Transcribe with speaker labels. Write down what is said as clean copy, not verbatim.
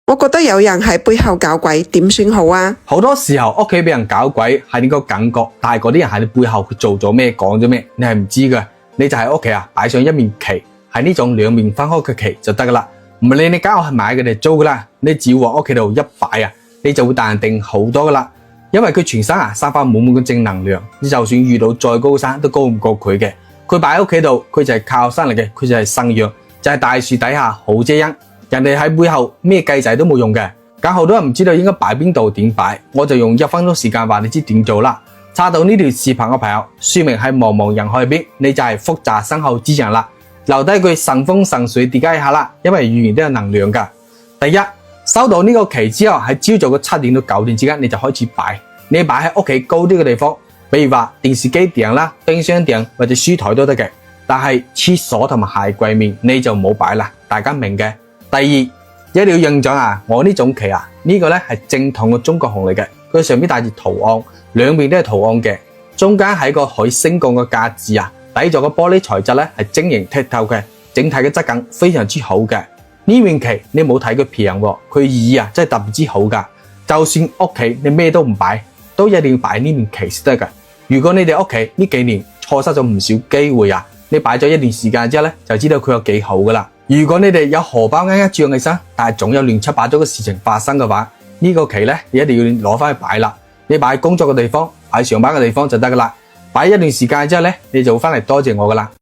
Speaker 1: 我覺得有人喺背後搞鬼，點算好啊？
Speaker 2: 好多時候屋企俾人搞鬼係呢個感覺，但係嗰啲人喺你背後佢做咗咩講咗咩，你係唔知嘅。你就喺屋企擺上一面旗，係呢種兩面分開嘅旗就得噶啦。唔理你間屋係買嘅定租噶啦，你只要往屋企度一擺你就會淡定好多噶啦。因為佢全身散發滿滿嘅正能量，你就算遇到再高山都高唔過佢嘅。佢擺喺屋企度，佢就係靠山嚟嘅，佢就係生養，就係大樹底下好遮陰。人哋喺背後咩計仔都冇用嘅。咁好多人唔知道應該擺邊度點擺，我就用1分鐘時間話你知點做啦。刷到呢條視頻嘅朋友，說明喺茫茫人海入邊，你就係福澤身後之人啦。留低句順風順水疊加一下啦，因為語言都有能量噶。第一，收到呢個旗之後，喺朝早嘅7點到9點之間，你就開始擺。你擺喺屋企高啲嘅地方，比如話電視機頂啦、冰箱頂或者書台都得嘅。但係廁所同埋鞋櫃面你就唔好擺啦，大家明嘅。第二，一定要印象我呢種旗呢個咧係正統嘅中國紅嚟嘅，佢上面帶住圖案，兩邊都係圖案嘅，中間係個可以升降嘅架子底座嘅玻璃材質咧係晶瑩剔透嘅，整體嘅質感非常之好嘅。呢面旗你冇睇佢平喎，佢意義真係特別之好噶。就算屋企你咩都唔擺，都一定要擺呢面旗先得噶。如果你哋屋企呢幾年錯失咗唔少機會你擺咗一段時間之後咧，就知道佢有幾好噶啦。如果你哋有荷包啱啱漲起身，但係總有亂七八糟嘅事情發生嘅話，呢個旗咧你一定要攞翻去擺啦。你擺工作嘅地方，擺上班嘅地方就得噶啦。擺一段時間之後咧，你就會翻嚟多謝我噶啦。